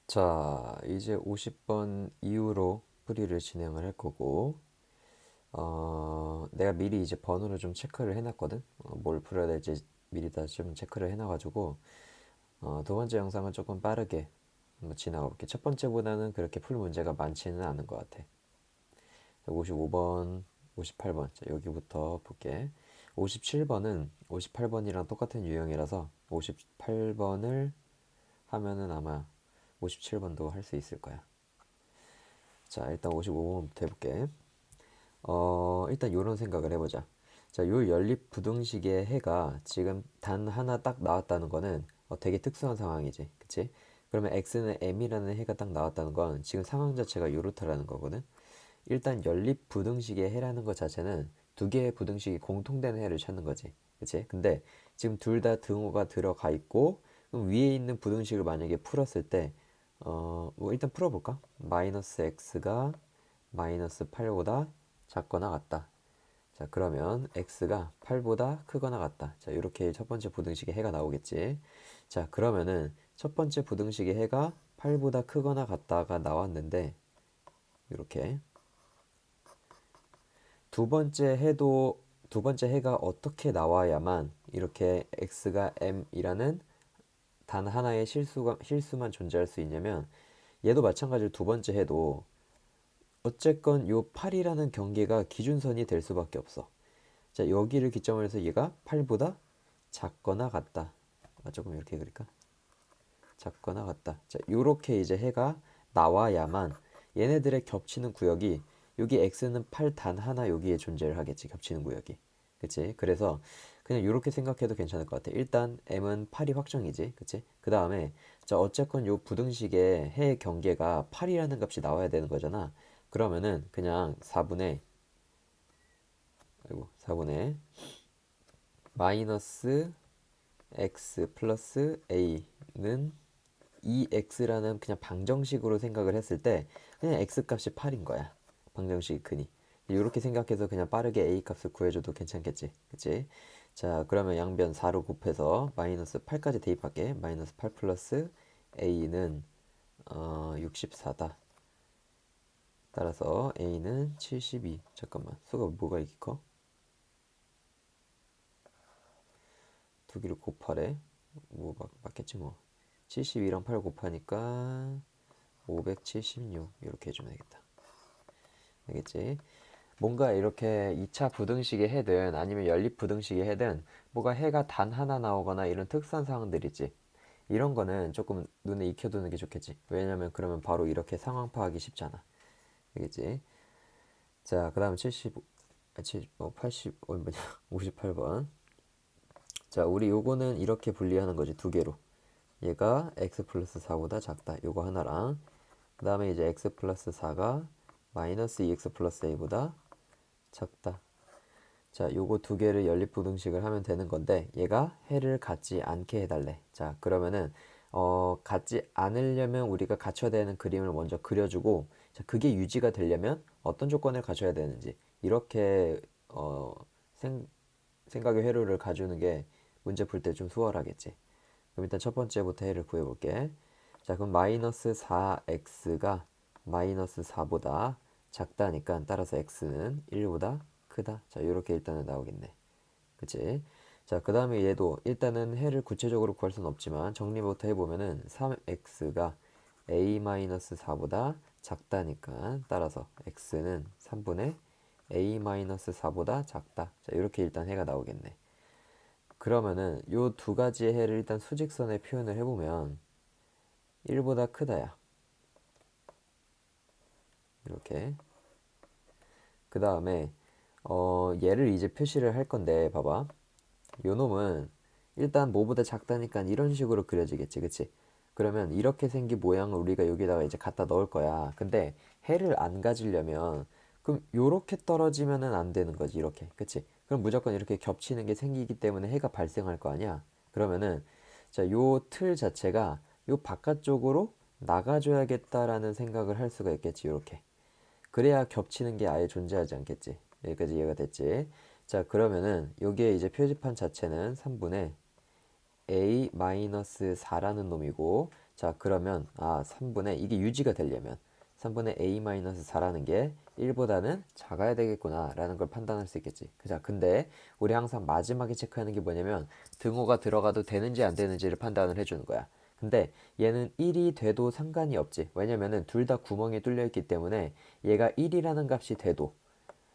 자, 이제 50번 이후로 풀이를 진행을 할 거고, 내가 미리 이제 번호를 좀 체크를 해놨거든? 뭘 풀어야 될지 미리 다 좀 체크를 해놔가지고, 두 번째 영상은 조금 빠르게 한번 지나가 볼게. 첫 번째보다는 그렇게 풀 문제가 많지는 않은 것 같아. 55번, 58번. 자, 여기부터 볼게. 57번은 58번이랑 똑같은 유형이라서 58번을 하면은 아마 57번도 할 수 있을 거야. 자, 일단 55번부터 해볼게. 일단 요런 생각을 해보자. 자, 요 연립 부등식의 해가 지금 단 하나 딱 나왔다는 거는 되게 특수한 상황이지. 그치? 그러면 x는 m이라는 해가 딱 나왔다는 건 지금 상황 자체가 요렇다라는 거거든. 일단 연립 부등식의 해라는 것 자체는 두 개의 부등식이 공통된 해를 찾는 거지. 그치? 근데 지금 둘 다 등호가 들어가 있고, 그럼 위에 있는 부등식을 만약에 풀었을 때, 뭐 일단 풀어볼까? 마이너스 x가 마이너스 8보다 작거나 같다. 자, 그러면 x가 8보다 크거나 같다. 자, 이렇게 첫 번째 부등식의 해가 나오겠지. 자, 그러면은 첫 번째 부등식의 해가 8보다 크거나 같다가 나왔는데, 이렇게 두 번째 해도 두 번째 해가 어떻게 나와야만 이렇게 x가 m이라는 단 하나의 실수만 존재할 수 있냐면, 얘도 마찬가지로 두 번째 해도 어쨌건 요 8이라는 경계가 기준선이 될 수밖에 없어. 자, 여기를 기점으로 해서 얘가 8보다 작거나 같다. 조금 이렇게 그릴까? 작거나 같다. 자, 요렇게 이제 해가 나와야만 얘네들의 겹치는 구역이, 여기 x는 8 단 하나 여기에 존재를 하겠지. 겹치는 구역이. 그치? 그래서 그냥 요렇게 생각해도 괜찮을 것 같아. 일단 m은 8이 확정이지. 그치? 그 다음에 자, 어쨌건 요 부등식의 해의 경계가 8이라는 값이 나와야 되는 거잖아. 그러면은 그냥 4분의 마이너스 x 플러스 a는 2x라는 그냥 방정식으로 생각을 했을 때 그냥 x 값이 8인 거야. 방정식이 크니. 이렇게 생각해서 그냥 빠르게 a 값을 구해줘도 괜찮겠지. 그치? 자, 그러면 양변 4로 곱해서 마이너스 8까지 대입할게. 마이너스 8 플러스 a는 64다. 따라서 a는 72. 잠깐만. 수가 뭐가 이렇게 커? 두 개를 곱하래. 뭐 맞겠지 뭐. 72랑 8 곱하니까 576 이렇게 해주면 되겠다. 알겠지? 뭔가 이렇게 2차 부등식의 해든 아니면 연립 부등식의 해든 뭐가 해가 단 하나 나오거나 이런 특수한 상황들 있지. 이런 거는 조금 눈에 익혀두는 게 좋겠지. 왜냐면 그러면 바로 이렇게 상황 파악이 쉽잖아. 알겠지? 자, 그 다음 75, 80, 뭐냐, 58번. 자, 우리 요거는 이렇게 분리하는 거지, 두 개로. 얘가 x 플러스 4보다 작다. 요거 하나랑, 그 다음에 이제 x 플러스 4가 마이너스 2x 플러스 a보다 작다. 자, 요거 두 개를 연립부등식을 하면 되는 건데, 얘가 해를 갖지 않게 해달래. 자, 그러면은 갖지 않으려면 우리가 갖춰야 되는 그림을 먼저 그려주고, 자, 그게 유지가 되려면 어떤 조건을 갖춰야 되는지 이렇게 생각의 회로를 가주는 게 문제 풀 때 좀 수월하겠지. 그럼 일단 첫 번째부터 해를 구해볼게. 자, 그럼 마이너스 4x가 마이너스 4보다 작다니까 따라서 x는 1보다 크다. 자, 이렇게 일단은 나오겠네. 그치? 자, 그 다음에 얘도 일단은 해를 구체적으로 구할 수는 없지만 정리부터 해보면은 3x가 a-4보다 작다니까 따라서 x는 3분의 a-4보다 작다. 자, 이렇게 일단 해가 나오겠네. 그러면은 요 두 가지의 해를 일단 수직선에 표현을 해보면 1보다 크다야. 이렇게. 그 다음에 얘를 이제 표시를 할 건데 봐봐. 요 놈은 일단 뭐보다 작다니까 이런 식으로 그려지겠지. 그치? 그러면 이렇게 생긴 모양을 우리가 여기다가 이제 갖다 넣을 거야. 근데 해를 안 가지려면 그럼 요렇게 떨어지면은 안 되는 거지. 이렇게. 그치? 그럼 무조건 이렇게 겹치는 게 생기기 때문에 해가 발생할 거 아니야. 그러면은 자, 요 틀 자체가 요 바깥쪽으로 나가줘야겠다라는 생각을 할 수가 있겠지. 요렇게. 그래야 겹치는 게 아예 존재하지 않겠지. 여기까지 이해가 됐지? 자, 그러면은 여기에 이제 표지판 자체는 3분의 a 마이너스 4라는 놈이고, 자 그러면 3분의 이게 유지가 되려면 3분의 a 마이너스 4라는 게 1보다는 작아야 되겠구나 라는 걸 판단할 수 있겠지. 자 근데 우리 항상 마지막에 체크하는 게 뭐냐면 등호가 들어가도 되는지 안 되는지를 판단을 해주는 거야. 근데 얘는 1이 돼도 상관이 없지. 왜냐면은 둘 다 구멍이 뚫려 있기 때문에 얘가 1이라는 값이 돼도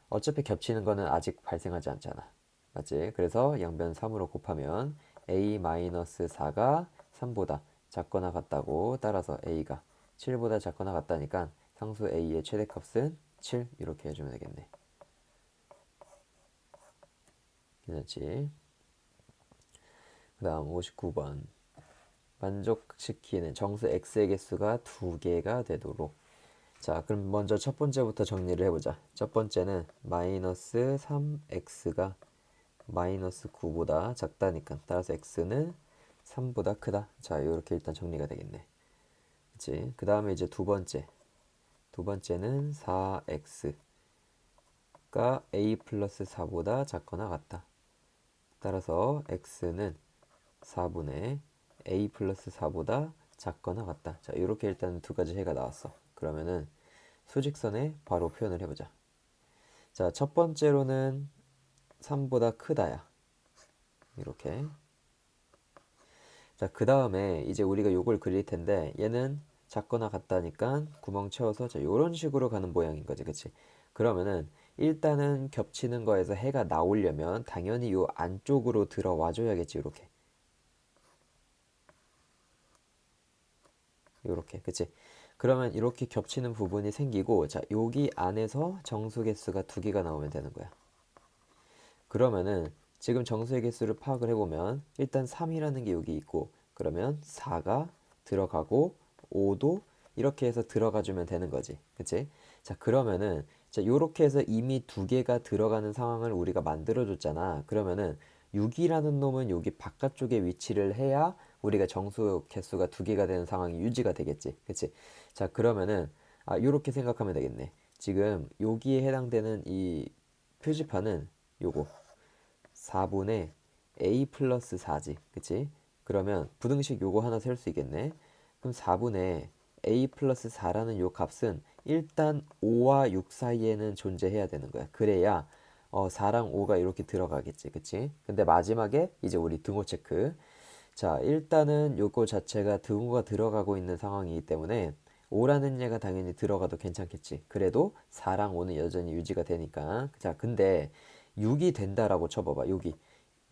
어차피 겹치는 거는 아직 발생하지 않잖아. 맞지? 그래서 양변 3으로 곱하면 a-4가 3보다 작거나 같다고, 따라서 a가 7보다 작거나 같다니까 상수 a의 최대값은 7 이렇게 해주면 되겠네. 괜찮지? 그 다음 59번. 만족시키는 정수 x의 개수가 2개가 되도록. 자 그럼 먼저 첫 번째부터 정리를 해보자. 첫 번째는 마이너스 3x가 마이너스 9보다 작다니까 따라서 x는 3보다 크다. 자 이렇게 일단 정리가 되겠네. 그치? 그 다음에 이제 두 번째는 4x가 a 플러스 4보다 작거나 같다. 따라서 x는 4분의 a 플러스 4보다 작거나 같다. 자 이렇게 일단 두 가지 해가 나왔어. 그러면은 수직선에 바로 표현을 해보자. 자 첫 번째로는 3보다 크다야. 이렇게. 자, 그 다음에 이제 우리가 요걸 그릴 텐데 얘는 작거나 같다니까 구멍 채워서 자, 요런 식으로 가는 모양인 거지. 그치? 그러면은 일단은 겹치는 거에서 해가 나오려면 당연히 요 안쪽으로 들어와 줘야겠지. 요렇게. 요렇게. 그치? 그러면 이렇게 겹치는 부분이 생기고 자, 여기 안에서 정수 개수가 2개가 나오면 되는 거야. 그러면은 지금 정수의 개수를 파악을 해보면 일단 3이라는 게 여기 있고 그러면 4가 들어가고 5도 이렇게 해서 들어가 주면 되는 거지. 그치? 자 그러면은 자 요렇게 해서 이미 2개가 들어가는 상황을 우리가 만들어 줬잖아. 그러면은 6이라는 놈은 여기 바깥쪽에 위치를 해야 우리가 정수 개수가 2개가 되는 상황이 유지가 되겠지. 그치? 자 그러면은 요렇게 생각하면 되겠네. 지금 여기에 해당되는 이 표지판은 요거 4분의 a 플러스 4지. 그치? 그러면 부등식 요거 하나 세울 수 있겠네. 그럼 4분의 a 플러스 4라는 요 값은 일단 5와 6 사이에는 존재해야 되는 거야. 그래야 4랑 5가 이렇게 들어가겠지. 그치? 근데 마지막에 이제 우리 등호 체크. 자, 일단은 요거 자체가 등호가 들어가고 있는 상황이기 때문에 5라는 얘가 당연히 들어가도 괜찮겠지. 그래도 4랑 5는 여전히 유지가 되니까. 자, 근데 6이 된다라고 쳐봐봐.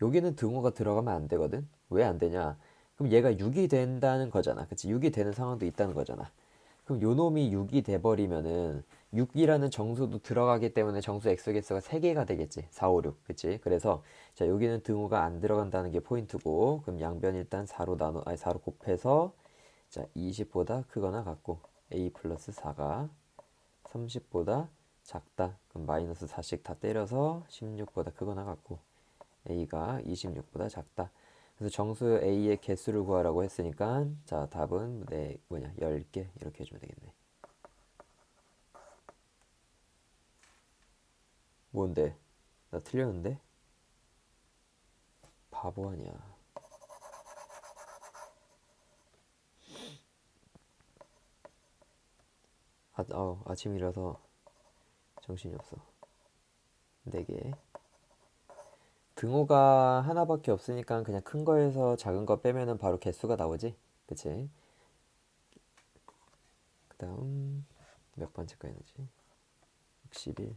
여기는 등호가 들어가면 안 되거든. 왜 안 되냐? 그럼 얘가 6이 된다는 거잖아. 그치? 6이 되는 상황도 있다는 거잖아. 그럼 요 놈이 6이 돼버리면은 6이라는 정수도 들어가기 때문에 정수 x 개수가 3개가 되겠지. 4, 5, 6. 그치? 그래서 자 여기는 등호가 안 들어간다는 게 포인트고 그럼 양변 일단 4로 곱해서 자 20보다 크거나 같고 a 플러스 4가 30보다 작다. 그럼 마이너스 4씩 다 때려서 16보다 크거나 같고 a가 26보다 작다. 그래서 정수 a의 개수를 구하라고 했으니까 자 답은 10개 이렇게 해주면 되겠네. 뭔데? 나 틀렸는데? 바보 아니야. 아침이라서 정신이 없어. 4개. 등호가 하나밖에 없으니까 그냥 큰 거에서 작은 거 빼면은 바로 개수가 나오지? 그치? 그 다음 몇 번째 거였지? 61.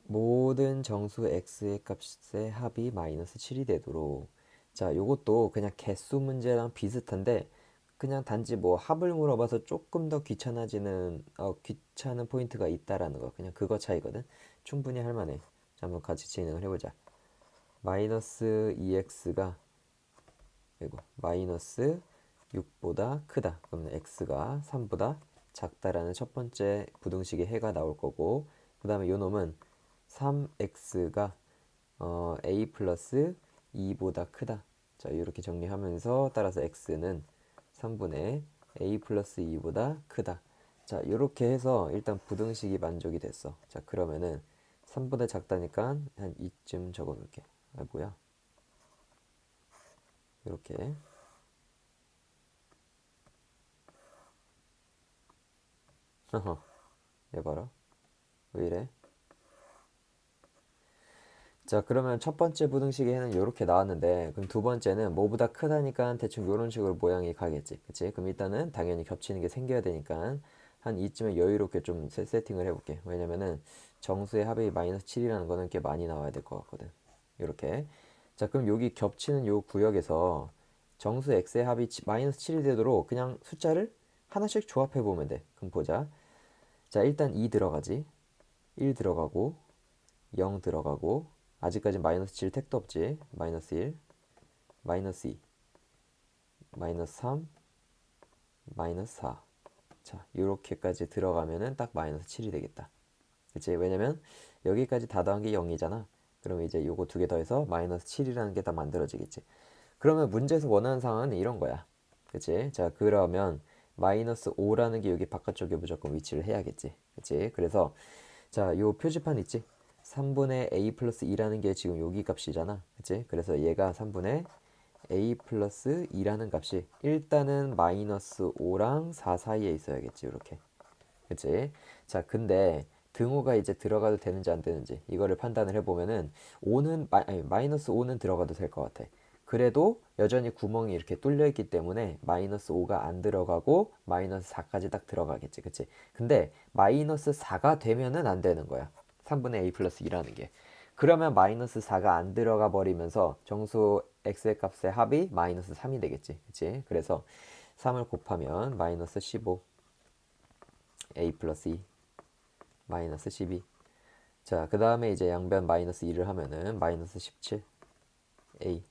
모든 정수 x의 값의 합이 마이너스 7이 되도록. 자 요것도 그냥 개수 문제랑 비슷한데 그냥 단지 뭐 합을 물어봐서 조금 더 귀찮은 포인트가 있다라는 거. 그냥 그거 차이거든. 충분히 할 만해. 자, 한번 같이 진행을 해보자. 마이너스 2x가 마이너스 6보다 크다. 그러면 x가 3보다 작다라는 첫 번째 부등식의 해가 나올 거고 그 다음에 요 놈은 3x가 a 플러스 2보다 크다. 자 이렇게 정리하면서 따라서 x는 3분의 a 플러스 2보다 크다. 자 이렇게 해서 일단 부등식이 만족이 됐어. 자 그러면은 3보다 작다니까 한 2쯤 적어둘게. 아, 뭐야? 이렇게. 허허, 얘 봐라. 왜 이래? 자, 그러면 첫 번째 부등식에는 이렇게 나왔는데, 그럼 두 번째는 뭐보다 크다니까 대충 이런 식으로 모양이 가겠지. 그치? 그럼 일단은 당연히 겹치는 게 생겨야 되니까 한 이쯤에 여유롭게 좀 세팅을 해볼게. 왜냐면은 정수의 합이 마이너스 7이라는 거는 꽤 많이 나와야 될 것 같거든. 이렇게. 자, 그럼 여기 겹치는 요 구역에서 정수 x의 합이 마이너스 7이 되도록 그냥 숫자를 하나씩 조합해 보면 돼. 그럼 보자. 자, 일단 2 들어가지. 1 들어가고 0 들어가고 아직까지 마이너스 7 택도 없지. 마이너스 1, 마이너스 2, 마이너스 3, 마이너스 4. 자, 이렇게까지 들어가면은 딱 마이너스 7이 되겠다. 그치? 왜냐면 여기까지 다 더한 게 0이잖아. 그럼 이제 요거 두 개 더해서 마이너스 7이라는 게 딱 만들어지겠지. 그러면 문제에서 원하는 상황은 이런 거야. 그치? 자, 그러면 마이너스 5라는 게 여기 바깥쪽에 무조건 위치를 해야겠지. 그치? 그래서 자, 요 표지판 있지? 3분의 a 플러스 2라는 게 지금 여기 값이잖아. 그치? 그래서 얘가 3분의 a 플러스 2라는 값이 일단은 마이너스 5랑 4 사이에 있어야겠지. 이렇게. 그치? 자, 근데 등호가 이제 들어가도 되는지 안 되는지 이거를 판단을 해보면은 5는 아니, 마이너스 5는 들어가도 될 것 같아. 그래도 여전히 구멍이 이렇게 뚫려 있기 때문에 마이너스 5가 안 들어가고 마이너스 4까지 딱 들어가겠지. 그치? 근데 마이너스 4가 되면은 안 되는 거야. 3분의 a 플러스 2라는 게. 그러면 마이너스 4가 안 들어가 버리면서 정수 x의 값의 합이 마이너스 3이 되겠지. 그치? 그래서 3을 곱하면 마이너스 15 a 플러스 2 마이너스 12. 자, 그 다음에 이제 양변 마이너스 2를 하면은 마이너스 17 a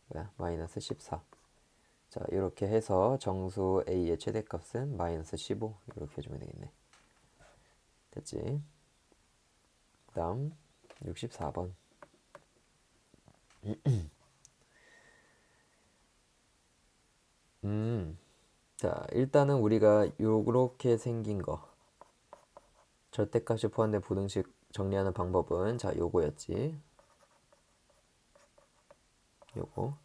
뭐야 마이너스 14. 자, 이렇게 해서 정수 a의 최대값은 마이너스 15 이렇게 해주면 되겠네. 됐지? 그 다음 64번. 자, 일단은 우리가 요렇게 생긴 거 절대값이 포함된 부등식 정리하는 방법은 자, 요거였지. 요거.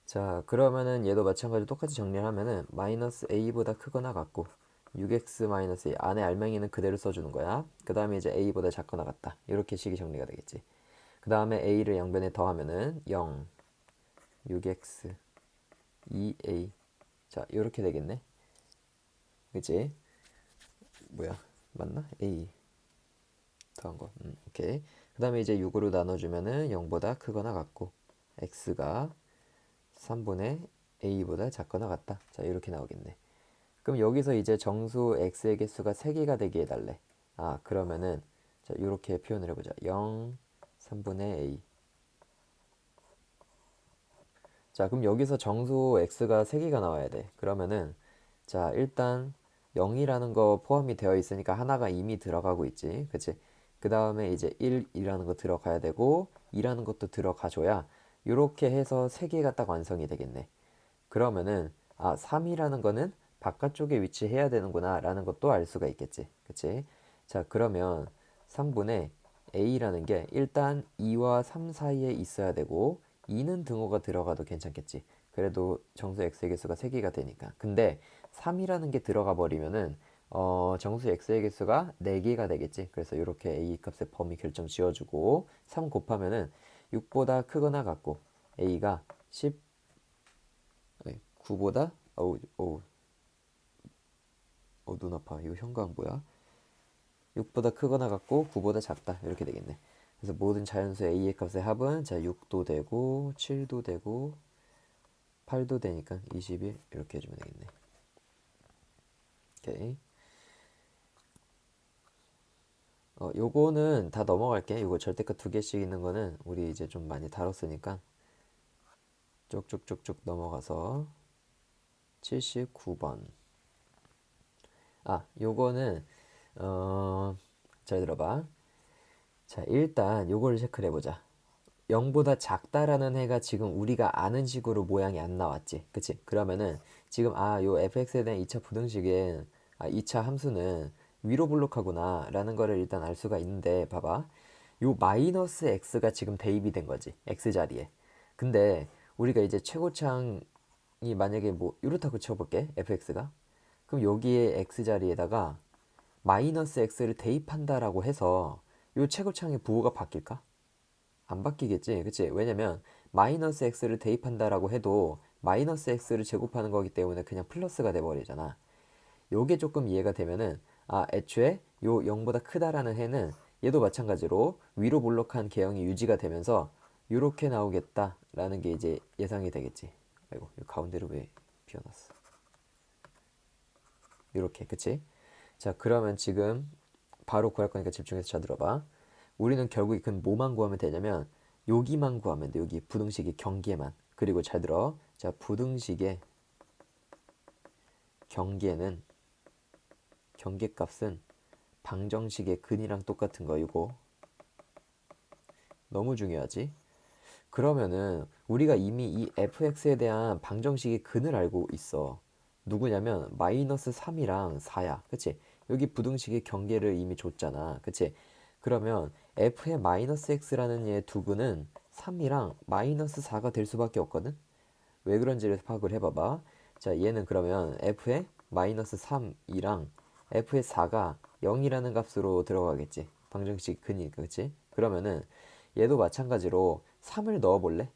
자, 그러면은 얘도 마찬가지로 똑같이 정리를 하면은 마이너스 a보다 크거나 같고 6x 마이너스 2 안에 알맹이는 그대로 써주는 거야. 그 다음에 이제 a보다 작거나 같다. 이렇게 식이 정리가 되겠지. 그 다음에 a를 양변에 더하면은 0, 6x, 2a. 자, 이렇게 되겠네. 그치? 뭐야? 맞나? a 더한 거. 오케이. 그 다음에 이제 6으로 나눠주면은 0보다 크거나 같고 x가 3분의 a보다 작거나 같다. 자, 이렇게 나오겠네. 그럼 여기서 이제 정수 x의 개수가 3개가 되게 해달래. 아, 그러면은 자, 이렇게 표현을 해보자. 0, 3분의 a. 자, 그럼 여기서 정수 x가 3개가 나와야 돼. 그러면은 자, 일단 0이라는 거 포함이 되어 있으니까 하나가 이미 들어가고 있지. 그치? 그 다음에 이제 1이라는 거 들어가야 되고 2라는 것도 들어가줘야 이렇게 해서 3개가 딱 완성이 되겠네. 그러면은 아 3이라는 거는 바깥쪽에 위치해야 되는구나 라는 것도 알 수가 있겠지. 그치? 자, 그러면 3분의 a라는 게 일단 2와 3 사이에 있어야 되고 2는 등호가 들어가도 괜찮겠지. 그래도 정수 x의 개수가 3개가 되니까. 근데 3이라는 게 들어가 버리면은 정수 x의 개수가 4개가 되겠지. 그래서 이렇게 a 값의 범위 결정 지어주고 3 곱하면은 6보다 크거나 같고 a가 10 9보다 눈 아파. 이거 현관 뭐야? 6보다 크거나 같고 9보다 작다. 이렇게 되겠네. 그래서 모든 자연수 a의 값의 합은 자 6도 되고 7도 되고 8도 되니까 21 이렇게 해주면 되겠네. 오케이. 요거는 다 넘어갈게. 요거 절대값 2개씩 있는 거는 우리 이제 좀 많이 다뤘으니까 쭉쭉쭉쭉 넘어가서 79번. 아, 요거는 잘 들어봐. 자, 일단 요거를 체크를 해보자. 0보다 작다라는 해가 지금 우리가 아는 식으로 모양이 안 나왔지. 그치? 그러면은 지금 요 fx에 대한 2차 부등식은 2차 함수는 위로 블록하구나 라는 거를 일단 알 수가 있는데, 봐봐. 요 마이너스 x가 지금 대입이 된 거지, x 자리에. 근데 우리가 이제 최고창이 만약에 뭐 이렇다고 쳐볼게, fx가. 그럼 여기에 x 자리에다가 마이너스 x를 대입한다라고 해서 요 최고창의 부호가 바뀔까? 안 바뀌겠지, 그치? 왜냐면 마이너스 x를 대입한다라고 해도 마이너스 x를 제곱하는 거기 때문에 그냥 플러스가 돼버리잖아. 요게 조금 이해가 되면은, 아, 애초에 요 0보다 크다라는 해는 얘도 마찬가지로 위로 볼록한 개형이 유지가 되면서 요렇게 나오겠다라는 게 이제 예상이 되겠지. 아이고, 이 가운데로 왜 비워놨어? 요렇게, 그치? 자, 그러면 지금 바로 구할 거니까 집중해서 잘 들어봐. 우리는 결국 그 뭐만 구하면 되냐면 여기만 구하면 돼. 여기 부등식의 경계만. 그리고 잘 들어. 자, 부등식의 경계는, 경계값은 방정식의 근이랑 똑같은 거. 이거 너무 중요하지. 그러면은 우리가 이미 이 fx에 대한 방정식의 근을 알고 있어. 누구냐면 마이너스 3이랑 4야. 그치? 여기 부등식의 경계를 이미 줬잖아. 그치? 그러면 f의 마이너스 x라는 얘의 두근은 3이랑 마이너스 4가 될 수밖에 없거든? 왜 그런지를 파악을 해봐봐. 자, 얘는 그러면 f의 마이너스 3이랑 f의 4가 0이라는 값으로 들어가겠지. 방정식 근이니까, 그치? 그러면은 얘도 마찬가지로 3을 넣어볼래?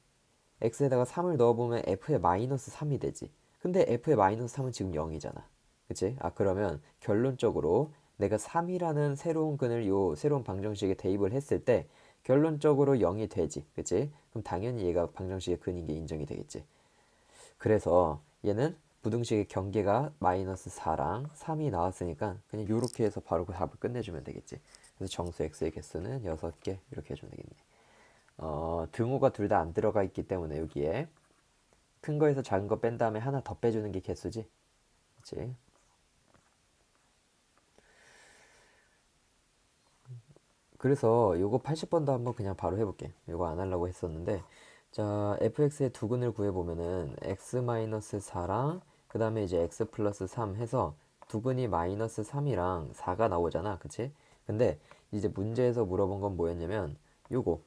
x에다가 3을 넣어보면 f의 마이너스 3이 되지. 근데 f의 마이너스 3은 지금 0이잖아. 그치? 아, 그러면 결론적으로 내가 3이라는 새로운 근을 요 새로운 방정식에 대입을 했을 때 결론적으로 0이 되지. 그치? 그럼 당연히 얘가 방정식의 근인 게 인정이 되겠지. 그래서 얘는 부등식의 경계가 마이너스 4랑 3이 나왔으니까 그냥 요렇게 해서 바로 그 답을 끝내주면 되겠지. 그래서 정수 x의 개수는 6개 이렇게 해주면 되겠네. 등호가 둘 다 안 들어가 있기 때문에 여기에 큰 거에서 작은 거 뺀 다음에 하나 더 빼주는 게 개수지. 그치? 그래서 요거 80번도 한번 그냥 바로 해볼게. 요거 안 하려고 했었는데, 자, fx의 두근을 구해보면은 x-4랑 그 다음에 이제 x 플러스 3 해서 두근이 마이너스 3이랑 4가 나오잖아. 그치? 근데 이제 문제에서 물어본 건 뭐였냐면 요거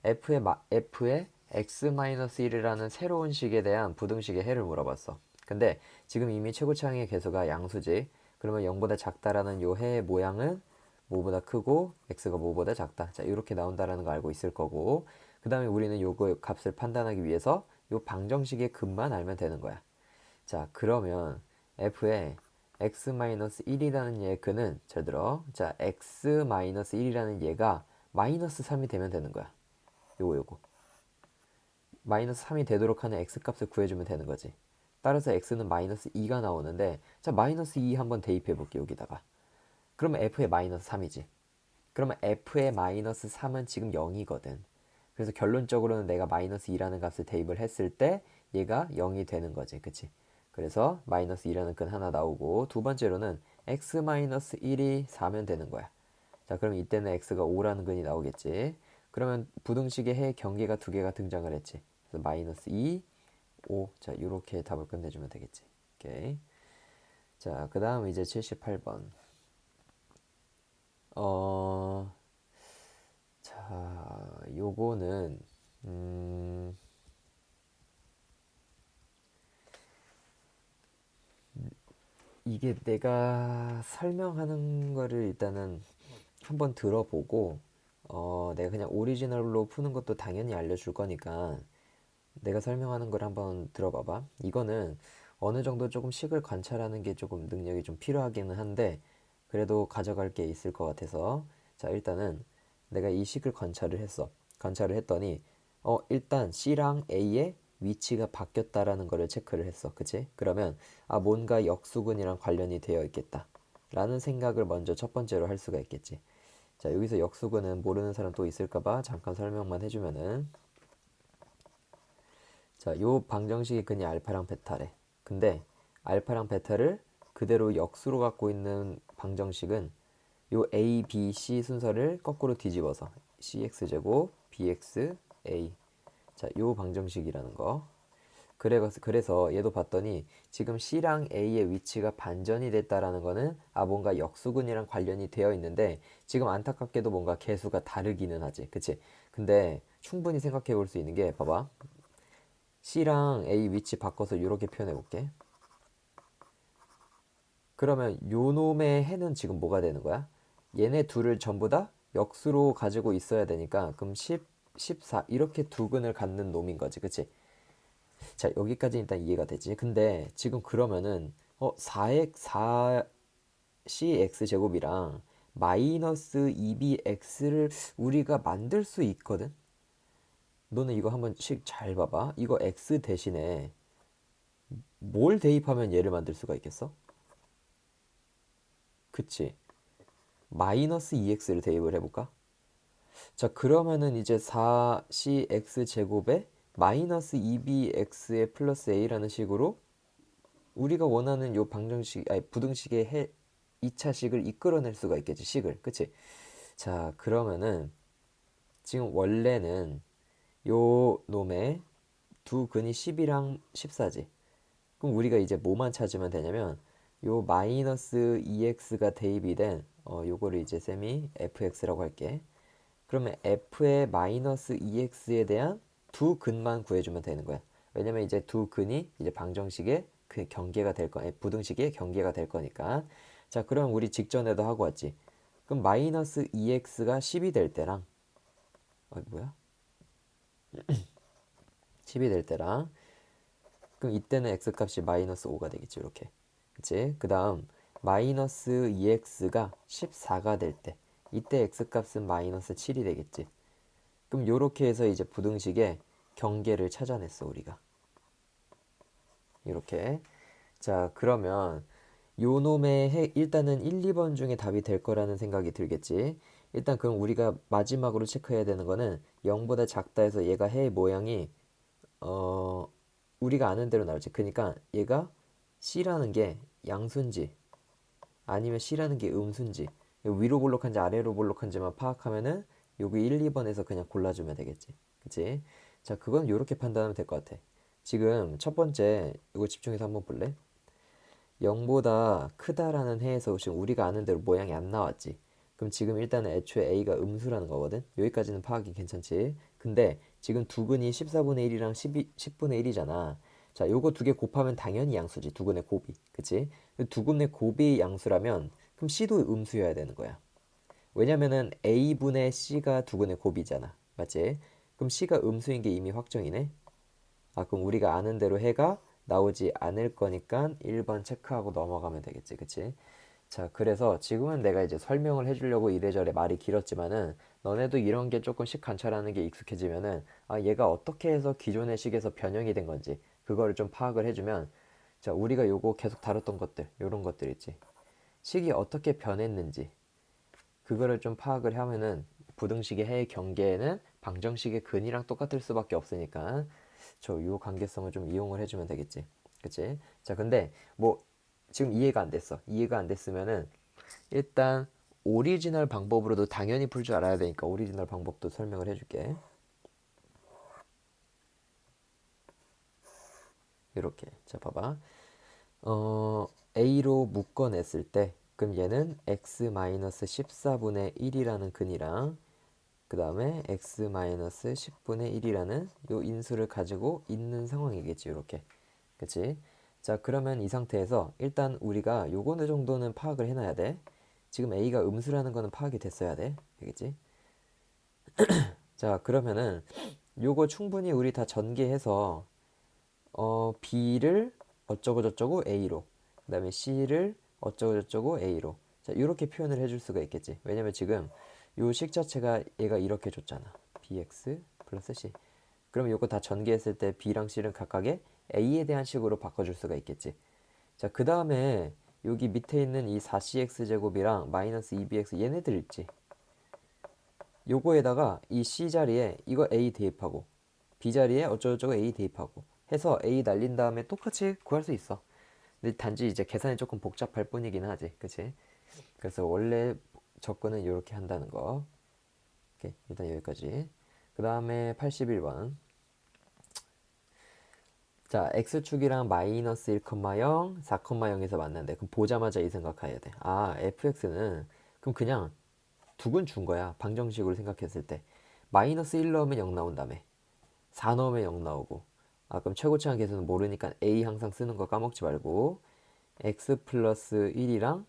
f의 x-1이라는 새로운 식에 대한 부등식의 해를 물어봤어. 근데 지금 이미 최고차항의 개수가 양수지. 그러면 0보다 작다라는 요 해의 모양은 뭐보다 크고 x가 뭐보다 작다. 자, 이렇게 나온다라는 거 알고 있을 거고, 그 다음에 우리는 요거 값을 판단하기 위해서 요 방정식의 근만 알면 되는 거야. 자, 그러면 f의 x-1이라는 얘의 근은, 잘 들어. 자, x-1이라는 얘가 마이너스 3이 되면 되는 거야. 요거 마이너스 3이 되도록 하는 x값을 구해주면 되는 거지. 따라서 x는 마이너스 2가 나오는데, 자, 마이너스 2 한번 대입해 볼게, 여기다가. 그러면 f의 마이너스 3이지. 그러면 f의 마이너스 3은 지금 0이거든. 그래서 결론적으로는 내가 마이너스 2라는 값을 대입을 했을 때 얘가 0이 되는 거지. 그치? 그래서 마이너스 2라는 근 하나 나오고, 두 번째로는 x 마이너스 1이 4면 되는 거야. 자, 그럼 이때는 x가 5라는 근이 나오겠지. 그러면 부등식의 해 경계가 두 개가 등장을 했지. 그래서 마이너스 2, 5. 자, 이렇게 답을 끝내주면 되겠지. 오케이. 자, 그 다음 이제 78번. 어, 자, 요거는 음, 이게 내가 설명하는 거를 일단은 한번 들어보고, 내가 그냥 오리지널로 푸는 것도 당연히 알려줄 거니까 내가 설명하는 걸 한번 들어봐봐. 이거는 어느 정도 조금 식을 관찰하는 게 조금 능력이 좀 필요하기는 한데 그래도 가져갈 게 있을 것 같아서, 자, 일단은 내가 이 식을 관찰을 했어. 관찰을 했더니 일단 C랑 A의 위치가 바뀌었다라는 거를 체크를 했어. 그치? 그러면 아, 뭔가 역수근이랑 관련이 되어 있겠다 라는 생각을 먼저 첫 번째로 할 수가 있겠지. 자, 여기서 역수근은 모르는 사람 또 있을까봐 잠깐 설명만 해주면은, 자, 요 방정식의 근이 알파랑 베타래. 근데 알파랑 베타를 그대로 역수로 갖고 있는 방정식은 요 A, B, C 순서를 거꾸로 뒤집어서 CX제곱, BX, A. 자, 요 방정식이라는 거. 그래서 얘도 봤더니 지금 C랑 A의 위치가 반전이 됐다라는 거는 뭔가 역수근이랑 관련이 되어 있는데 지금 안타깝게도 뭔가 개수가 다르기는 하지. 그치? 근데 충분히 생각해 볼 수 있는 게 봐봐. C랑 A 위치 바꿔서 이렇게 표현해 볼게. 그러면 요 놈의 해는 지금 뭐가 되는 거야? 얘네 둘을 전부 다 역수로 가지고 있어야 되니까 그럼 10, 14 이렇게 두 근을 갖는 놈인 거지. 그치? 자, 여기까지 일단 이해가 되지. 근데 지금 그러면은 4cx 제곱이랑 마이너스 2bx를 우리가 만들 수 있거든. 너는 이거 한 번씩 잘 봐봐. 이거 x 대신에 뭘 대입하면 얘를 만들 수가 있겠어? 그치? 마이너스 2x를 대입을 해볼까? 자, 그러면은 이제 4cx 제곱에 마이너스 2bx에 플러스 a라는 식으로 우리가 원하는 요 방정식, 아니 부등식의 2차식을 이끌어낼 수가 있겠지, 식을. 그치? 자, 그러면은 지금 원래는 요 놈의 두 근이 10이랑 14지. 그럼 우리가 이제 뭐만 찾으면 되냐면 요 마이너스 2x가 대입이 된 요거를 이제 쌤이 fx라고 할게. 그러면 f의 마이너스 2x에 대한 두 근만 구해주면 되는 거야. 왜냐면 이제 두 근이 이제 방정식의 그 경계가 될 거, 부등식의 경계가 될 거니까. 자, 그럼 우리 직전에도 하고 왔지. 그럼 마이너스 2x가 10이 될 때랑, 뭐야? 10이 될 때랑, 그럼 이때는 x 값이 마이너스 5가 되겠지, 이렇게. 그치? 그 다음, 마이너스 2x가 14가 될 때, 이때 x 값은 마이너스 7이 되겠지. 그럼 요렇게 해서 이제 부등식의 경계를 찾아냈어, 우리가. 이렇게. 자, 그러면 요 놈의 일단은 1, 2번 중에 답이 될 거라는 생각이 들겠지. 일단 그럼 우리가 마지막으로 체크해야 되는 거는 0보다 작다 해서 얘가 해 모양이 어 우리가 아는 대로 나올지. 그러니까 얘가 C라는 게 양수인지 아니면 C라는 게 음수인지 위로 볼록한지 아래로 볼록한지만 파악하면은 여기 1, 2번에서 그냥 골라주면 되겠지. 그치? 자, 그건 이렇게 판단하면 될 것 같아. 지금 첫 번째 이거 집중해서 한번 볼래? 0보다 크다라는 해에서 지금 우리가 아는 대로 모양이 안 나왔지. 그럼 지금 일단은 애초에 A가 음수라는 거거든. 여기까지는 파악이 괜찮지. 근데 지금 두근이 14분의 1이랑 10분의 1이잖아. 자, 요거 두 개 곱하면 당연히 양수지. 두근의 곱이. 그치? 두근의 곱이 양수라면 그럼 C도 음수여야 되는 거야. 왜냐면은 A분의 C가 두근의 곱이잖아. 맞지? 그럼 C가 음수인 게 이미 확정이네. 그럼 우리가 아는 대로 해가 나오지 않을 거니까 1번 체크하고 넘어가면 되겠지. 그치? 자, 그래서 지금은 내가 이제 설명을 해주려고 이래저래 말이 길었지만은 너네도 이런 게 조금씩 관찰하는 게 익숙해지면은 얘가 어떻게 해서 기존의 식에서 변형이 된 건지 그거를 좀 파악을 해주면 자, 우리가 요거 계속 다뤘던 것들 요런 것들 있지. 식이 어떻게 변했는지 그거를 좀 파악을 하면은 부등식의 해의 경계에는 방정식의 근이랑 똑같을 수밖에 없으니까 저 요 관계성을 좀 이용을 해주면 되겠지. 그치? 자, 근데 뭐 지금 이해가 안 됐어. 이해가 안 됐으면은 일단 오리지널 방법으로도 당연히 풀 줄 알아야 되니까 오리지널 방법도 설명을 해줄게. 이렇게. 자, 봐봐. A로 묶어냈을 때 그럼 얘는 x-14분의 1이라는 근이랑 그 다음에 x-10분의 1이라는 요 인수를 가지고 있는 상황이겠지. 이렇게. 그치? 자, 그러면 이 상태에서 일단 우리가 요거는 정도는 파악을 해놔야 돼. 지금 A가 음수라는 거는 파악이 됐어야 돼. 알겠지? 자, 그러면은 요거 충분히 우리 다 전개해서 B를 어쩌고 저쩌고 A로 그 다음에 C를 어쩌고 저쩌고 A로 자, 이렇게 표현을 해줄 수가 있겠지. 왜냐면 지금 요 식 자체가 얘가 이렇게 줬잖아. BX 플러스 C. 그럼 요거 다 전개했을 때 B랑 C는 각각의 A에 대한 식으로 바꿔줄 수가 있겠지. 자, 그 다음에 여기 밑에 있는 이 4cx 제곱이랑 마이너스 2bx 얘네들 있지. 요거에다가 이 C 자리에 이거 A 대입하고 B 자리에 어쩌고저쩌고 A 대입하고 해서 A 날린 다음에 똑같이 구할 수 있어. 근데 단지 이제 계산이 조금 복잡할 뿐이긴 하지. 그치? 그래서 원래 접근은 이렇게 한다는 거. 오케이, 일단 여기까지. 그 다음에 81번. 자, x축이랑 마이너스 1,0, 4,0에서 만난대. 그럼 보자마자 이 생각해야 돼. 아, fx는 그럼 그냥 두근 준 거야. 방정식으로 생각했을 때. 마이너스 1 넣으면 0 나온다며. 4 넣으면 0 나오고. 아, 그럼 최고차항 계수는 모르니까 a 항상 쓰는 거 까먹지 말고 x 플러스 1이랑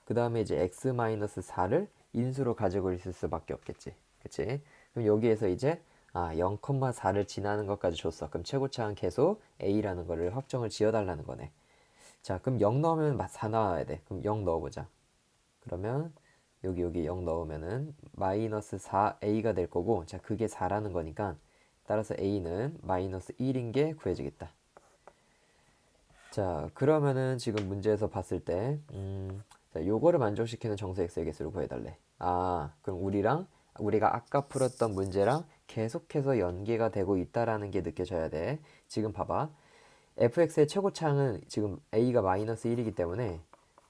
그 다음에 이제 x 마이너스 4를 인수로 가지고 있을 수밖에 없겠지. 그치? 그럼 여기에서 이제 0,4를 지나는 것까지 줬어. 그럼 최고차항 계수 a라는 거를 확정을 지어달라는 거네. 자, 그럼 0 넣으면 4 나와야 돼. 그럼 0 넣어보자. 그러면 여기 0 넣으면은 마이너스 4a가 될 거고, 자, 그게 4라는 거니까 따라서 a는 마이너스 1인 게 구해지겠다. 자, 그러면은 지금 문제에서 봤을 때, 자, 요거를 만족시키는 정수 x의 개수를 구해달래. 아, 그럼 우리가 아까 풀었던 문제랑 계속해서 연계가 되고 있다라는 게 느껴져야 돼. 지금 봐봐. fx의 최고차항은 지금 a가 마이너스 1이기 때문에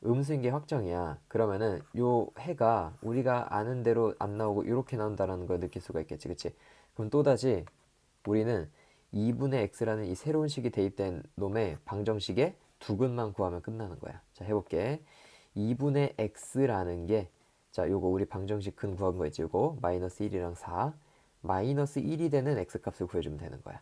음수인 게 확정이야. 그러면은 요 해가 우리가 아는 대로 안 나오고 이렇게 나온다라는 걸 느낄 수가 있겠지. 그치? 그럼 또다시 우리는 2분의 x라는 이 새로운 식이 대입된 놈의 방정식의 두근만 구하면 끝나는 거야. 자, 해볼게. 2분의 x라는 게, 자, 요거 우리 방정식 근 구한 거 있지? 요거 마이너스 1이랑 4 마이너스 1이 되는 x 값을 구해주면 되는 거야.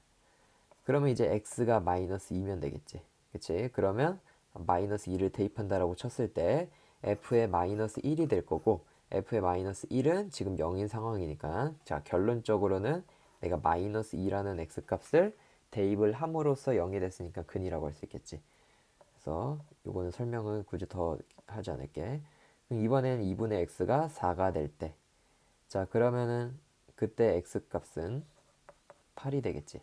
그러면 이제 x가 마이너스 2면 되겠지. 그치? 그러면 마이너스 2를 대입한다라고 쳤을 때 f의 마이너스 1이 될 거고, f의 마이너스 1은 지금 0인 상황이니까, 자, 결론적으로는 내가 마이너스 2라는 x 값을 대입을 함으로써 0이 됐으니까 근이라고 할 수 있겠지. 그래서 요거는 설명은 굳이 더 하지 않을게. 그럼 이번엔 2분의 x가 4가 될 때, 자, 그러면은 그때 x 값은 8이 되겠지.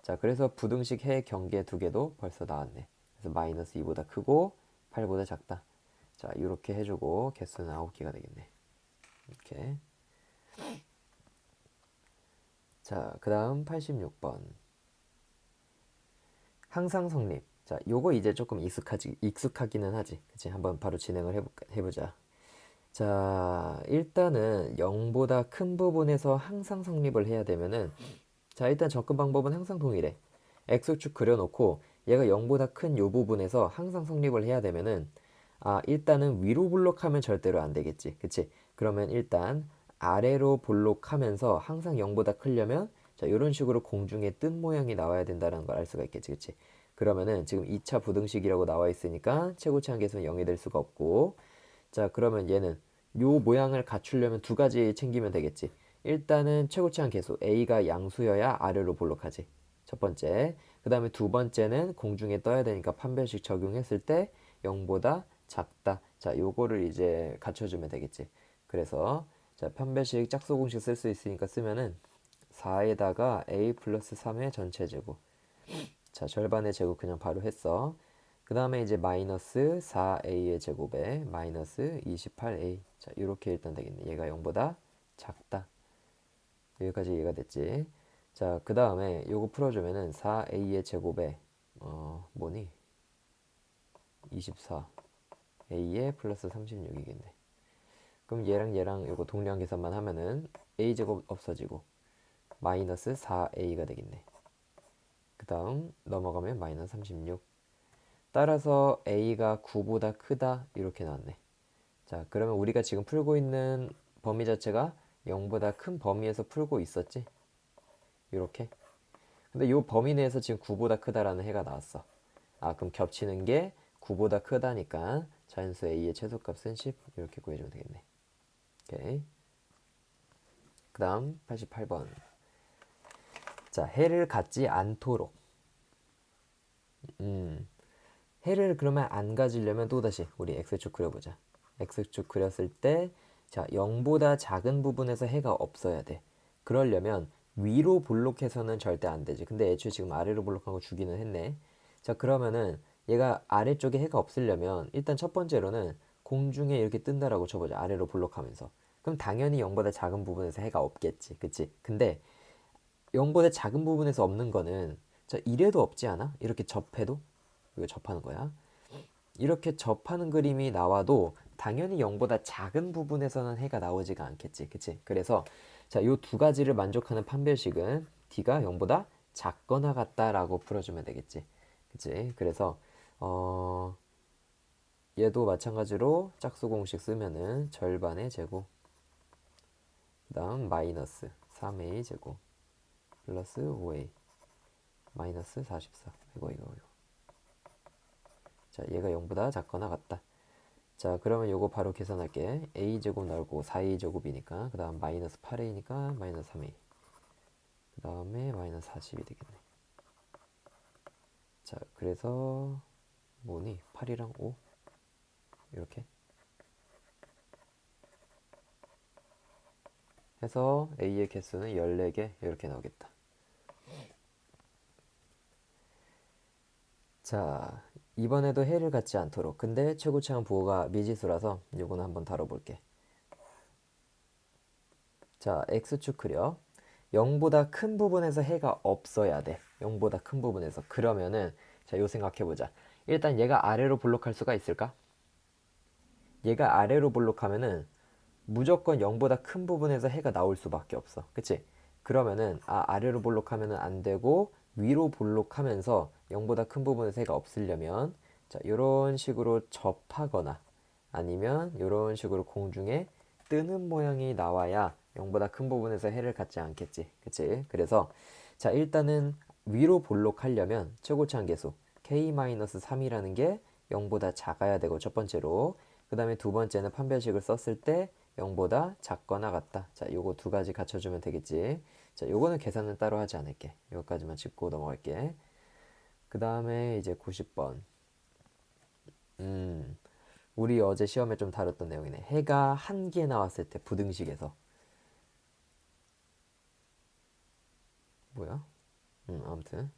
자, 그래서 부등식 해 경계 두 개도 벌써 나왔네. 그래서 마이너스 2보다 크고 8보다 작다. 자, 이렇게 해주고 개수는 9개가 되겠네. 이렇게. 자, 그 다음 86번. 항상 성립. 자, 요거 이제 조금 익숙하기는 하지. 그치? 한번 바로 진행을 해보자. 자, 일단은 0보다 큰 부분에서 항상 성립을 해야 되면은, 자, 일단 접근 방법은 항상 동일해. x축 그려놓고 얘가 0보다 큰 요 부분에서 항상 성립을 해야 되면은, 일단은 위로 볼록하면 절대로 안 되겠지. 그치? 그러면 일단 아래로 볼록하면서 항상 0보다 크려면, 자, 이런 식으로 공중에 뜬 모양이 나와야 된다는 걸 알 수가 있겠지. 그치? 그러면은 지금 2차 부등식이라고 나와 있으니까 최고차항 계수는 0이 될 수가 없고, 자, 그러면 얘는 요 모양을 갖추려면 두 가지 챙기면 되겠지. 일단은 최고치한 계수 a가 양수여야 아래로 볼록하지. 첫 번째. 그 다음에 두 번째는 공중에 떠야 되니까 판별식 적용했을 때 0보다 작다. 자, 요거를 이제 갖춰주면 되겠지. 그래서 자, 판별식 짝수 공식 쓸 수 있으니까 쓰면은 4에다가 a 플러스 3의 전체 제곱. 자, 절반의 제곱 그냥 바로 했어. 그 다음에 이제 마이너스 4a의 제곱에 마이너스 28a. 자, 이렇게 일단 되겠네. 얘가 0보다 작다. 여기까지 이해가 됐지. 자, 그 다음에 요거 풀어주면은 4a의 제곱에 뭐니? 24a의 플러스 36이겠네. 그럼 얘랑 요거 동량 계산만 하면은 a 제곱 없어지고 마이너스 4a가 되겠네. 그 다음 넘어가면 마이너스 36. 따라서 a가 9보다 크다 이렇게 나왔네. 자, 그러면 우리가 지금 풀고 있는 범위 자체가 0보다 큰 범위에서 풀고 있었지? 이렇게. 근데 이 범위 내에서 지금 9보다 크다라는 해가 나왔어. 그럼 겹치는 게 9보다 크다니까 자연수 a의 최소값은 10 이렇게 구해주면 되겠네. 오케이. 그 다음 88번. 자, 해를 갖지 않도록. 해를 그러면 안 가지려면 또다시 우리 x축 그려보자. x축 그렸을 때, 자, 0보다 작은 부분에서 해가 없어야 돼. 그러려면 위로 볼록해서는 절대 안 되지. 근데 애초에 지금 아래로 볼록한 거 주기는 했네. 자, 그러면은 얘가 아래쪽에 해가 없으려면 일단 첫 번째로는 공중에 이렇게 뜬다라고 쳐보자. 아래로 볼록하면서. 그럼 당연히 0보다 작은 부분에서 해가 없겠지. 그치? 근데 0보다 작은 부분에서 없는 거는, 자, 이래도 없지 않아? 이렇게 접해도? 이거 접하는 거야. 이렇게 접하는 그림이 나와도 당연히 0보다 작은 부분에서는 해가 나오지가 않겠지. 그치? 그래서 자, 요 두 가지를 만족하는 판별식은 D가 0보다 작거나 같다라고 풀어주면 되겠지. 그치? 그래서 얘도 마찬가지로 짝수 공식 쓰면은 절반의 제곱, 그 다음 마이너스 3a 제곱 플러스 5a 마이너스 44. 이거. 자, 얘가 0보다 작거나 같다. 자, 그러면 요거 바로 계산할게. a제곱 나오고 4a제곱이니까 그 다음 마이너스 8a니까 마이너스 3a, 그 다음에 마이너스 40이 되겠네. 자, 그래서 뭐니? 8이랑 5 이렇게 해서 a의 개수는 14개 이렇게 나오겠다. 자, 이번에도 해를 갖지 않도록, 근데 최고차항 부호가 미지수라서 요거는 한번 다뤄볼게. 자, x축 그려. 0보다 큰 부분에서 해가 없어야 돼. 0보다 큰 부분에서. 그러면은 자, 요 생각해보자. 일단 얘가 아래로 볼록할 수가 있을까? 얘가 아래로 볼록하면은 무조건 0보다 큰 부분에서 해가 나올 수밖에 없어. 그치? 그러면은 아래로 볼록하면은 안 되고 위로 볼록하면서 0보다 큰 부분에서 해가 없으려면 자, 요런 식으로 접하거나 아니면 요런 식으로 공중에 뜨는 모양이 나와야 0보다 큰 부분에서 해를 갖지 않겠지. 그치? 그래서 자, 일단은 위로 볼록하려면 최고차항 계수 k-3이라는 게 0보다 작아야 되고 첫 번째로, 그 다음에 두 번째는 판별식을 썼을 때 0보다 작거나 같다. 자, 요거 두 가지 갖춰주면 되겠지. 자, 요거는 계산은 따로 하지 않을게. 요거까지만 짚고 넘어갈게. 그 다음에 이제 90번. 우리 어제 시험에 좀 다뤘던 내용이네. 해가 한 개 나왔을 때 부등식에서. 뭐야? 아무튼.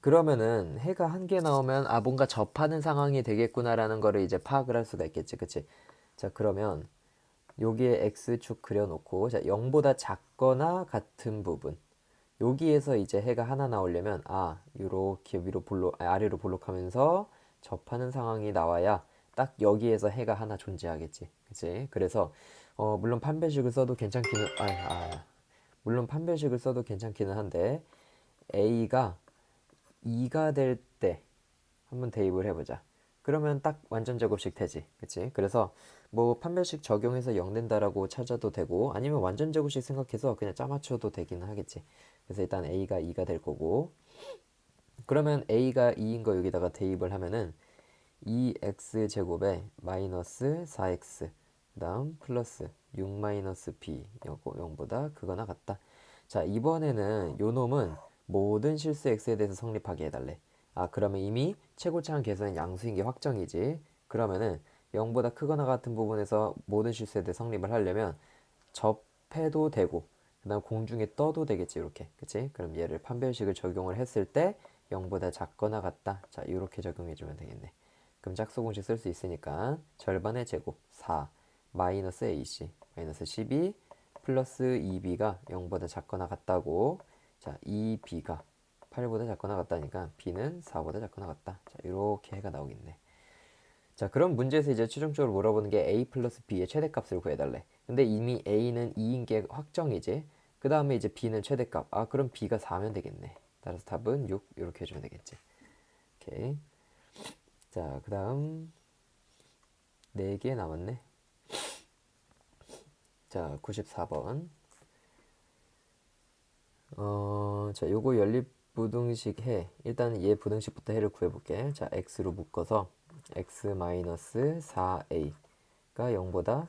그러면은 해가 한 개 나오면 뭔가 접하는 상황이 되겠구나라는 거를 이제 파악을 할 수가 있겠지. 그치? 자, 그러면 여기에 x축 그려놓고 자, 0보다 작거나 같은 부분 여기에서 이제 해가 하나 나오려면 요렇게 아래로 볼록하면서 접하는 상황이 나와야 딱 여기에서 해가 하나 존재하겠지. 그치? 그래서 물론 판별식을 써도 괜찮기는 물론 판별식을 써도 괜찮기는 한데 a가 2가 될 때 한번 대입을 해보자. 그러면 딱 완전 제곱식 되지. 그치? 그래서 뭐 판별식 적용해서 0 된다라고 찾아도 되고 아니면 완전 제곱식 생각해서 그냥 짜맞춰도 되기는 하겠지. 그래서 일단 a가 2가 될 거고, 그러면 a가 2인 거 여기다가 대입을 하면은 2x 제곱에 마이너스 4x 그 다음 플러스 6 마이너스 b 요거 0보다 크거나 같다. 자, 이번에는 요 놈은 모든 실수 x에 대해서 성립하게 해달래. 그러면 이미 최고차항 계수는 양수인 게 확정이지. 그러면은 0보다 크거나 같은 부분에서 모든 실수에 대해 성립을 하려면 접해도 되고 그 다음 공중에 떠도 되겠지. 이렇게. 그치? 그럼 얘를 판별식을 적용을 했을 때 0보다 작거나 같다. 자, 이렇게 적용해주면 되겠네. 그럼 짝수공식 쓸 수 있으니까 절반의 제곱 4 마이너스 ac 마이너스 12 플러스 2b가 0보다 작거나 같다고. 자, 2b가 8보다 작거나 같다니까 b는 4보다 작거나 같다. 자, 이렇게 해가 나오겠네. 자, 그럼 문제에서 이제 최종적으로 물어보는 게 a 플러스 b의 최대값을 구해달래. 근데 이미 a는 2인 게 확정이지. 그 다음에 이제 b는 최대값. 그럼 b가 4면 되겠네. 따라서 답은 6 이렇게 해주면 되겠지. 오케이. 자, 그 다음 4개 남았네. 자, 94번. 자, 요거 연립부등식 해. 일단 얘 부등식부터 해를 구해볼게. 자, x로 묶어서 x-4a가 0보다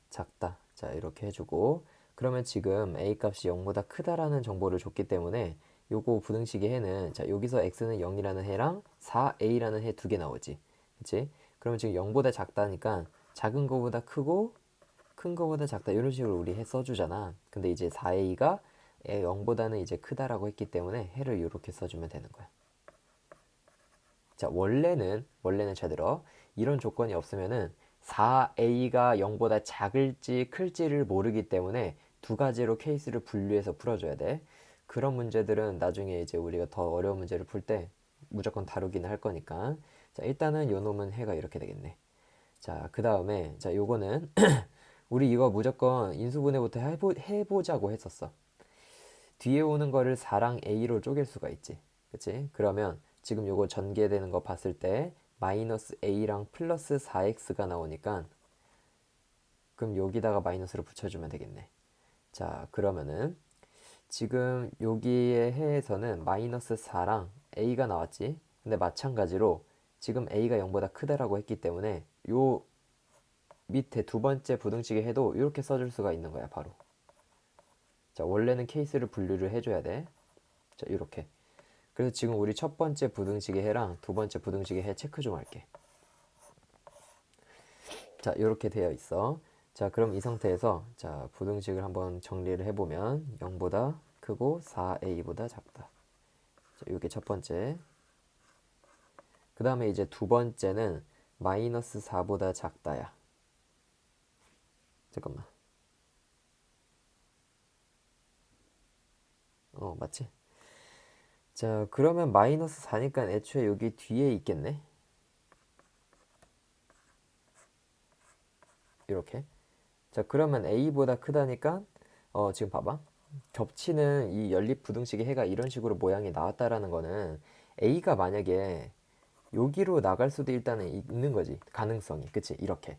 작다. 자, 이렇게 해주고, 그러면 지금 a 값이 0보다 크다라는 정보를 줬기 때문에 요거 부등식의 해는 자, 여기서 x는 0이라는 해랑 4a라는 해 두 개 나오지. 그치? 그러면 지금 0보다 작다니까 작은 거보다 크고 큰 거보다 작다 이런 식으로 우리 해 써주잖아. 근데 이제 4a가 0보다는 이제 크다라고 했기 때문에 해를 이렇게 써주면 되는 거야. 자, 원래는 잘 들어. 이런 조건이 없으면은 4a가 0보다 작을지 클지를 모르기 때문에 두 가지로 케이스를 분류해서 풀어줘야 돼. 그런 문제들은 나중에 이제 우리가 더 어려운 문제를 풀 때 무조건 다루기는 할 거니까. 자, 일단은 요 놈은 해가 이렇게 되겠네. 자, 그 다음에 자, 요거는 우리 이거 무조건 인수분해부터 해보자고 했었어. 뒤에 오는 거를 4랑 a로 쪼갤 수가 있지. 그치? 그러면 지금 요거 전개되는 거 봤을 때 마이너스 a랑 플러스 4x가 나오니까 그럼 여기다가 마이너스를 붙여주면 되겠네. 자, 그러면은 지금 여기에 해에서는 마이너스 4랑 a가 나왔지. 근데 마찬가지로 지금 a가 0보다 크다라고 했기 때문에 요 밑에 두 번째 부등식에 해도 이렇게 써줄 수가 있는 거야, 바로. 자, 원래는 케이스를 분류를 해줘야 돼. 자, 이렇게. 그래서 지금 우리 첫 번째 부등식의 해랑 두 번째 부등식의 해 체크 좀 할게. 자, 이렇게 되어 있어. 자, 그럼 이 상태에서 자, 부등식을 한번 정리를 해보면 0보다 크고 4a보다 작다. 자, 이게 첫 번째. 그 다음에 이제 두 번째는 마이너스 4보다 작다야. 잠깐만. 맞지? 자, 그러면 마이너스 4니까 애초에 여기 뒤에 있겠네? 이렇게. 자, 그러면 a보다 크다니까 지금 봐봐. 겹치는 이 연립 부등식의 해가 이런 식으로 모양이 나왔다라는 거는 a가 만약에 여기로 나갈 수도 일단은 있는 거지. 가능성이. 그치? 이렇게.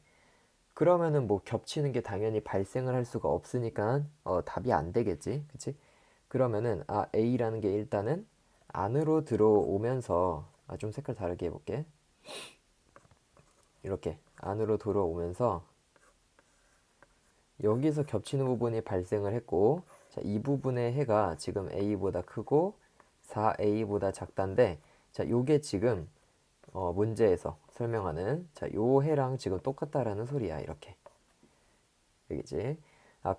그러면은 뭐 겹치는 게 당연히 발생을 할 수가 없으니까 답이 안 되겠지. 그치? 그러면은 a라는 게 일단은 안으로 들어오면서 좀 색깔 다르게 해볼게. 이렇게 안으로 들어오면서 여기서 겹치는 부분이 발생을 했고, 자, 이 부분의 해가 지금 a보다 크고 4a보다 작다인데, 자, 요게 지금 문제에서 설명하는 자, 요 해랑 지금 똑같다라는 소리야. 이렇게. 여기지.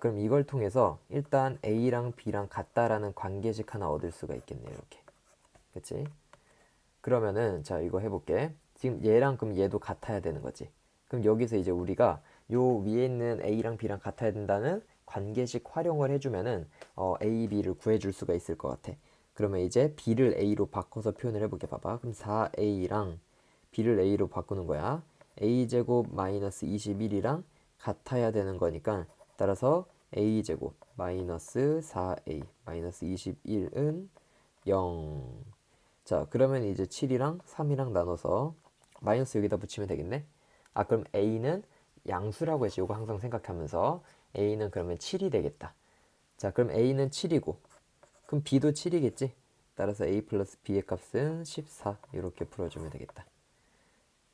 그럼 이걸 통해서 일단 a랑 b랑 같다라는 관계식 하나 얻을 수가 있겠네. 이렇게. 그치? 그러면은 자, 이거 해볼게. 지금 얘랑 그럼 얘도 같아야 되는 거지. 그럼 여기서 이제 우리가 요 위에 있는 a랑 b랑 같아야 된다는 관계식 활용을 해주면은 a, b를 구해줄 수가 있을 것 같아. 그러면 이제 b를 a로 바꿔서 표현을 해볼게. 봐봐. 그럼 4a랑 b를 a로 바꾸는 거야. a제곱 마이너스 21이랑 같아야 되는 거니까 따라서 a제곱 마이너스 4a 마이너스 21은 0. 자, 그러면 이제 7이랑 3이랑 나눠서 마이너스 여기다 붙이면 되겠네. 그럼 a는 양수라고 했지. 이거 항상 생각하면서 a는 그러면 7이 되겠다. 자, 그럼 a는 7이고 그럼 b도 7이겠지. 따라서 a 플러스 b의 값은 14 이렇게 풀어주면 되겠다.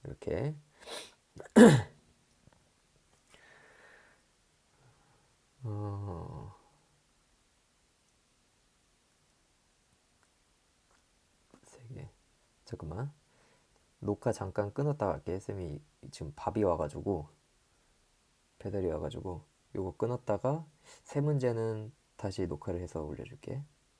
이렇게. 어, 세 개. 잠깐만. 녹화 잠깐 끊었다 갈게. 쌤이 지금 밥이 와가지고 배달이 와가지고 요거 끊었다가 세 문제는 다시 녹화를 해서 올려줄게.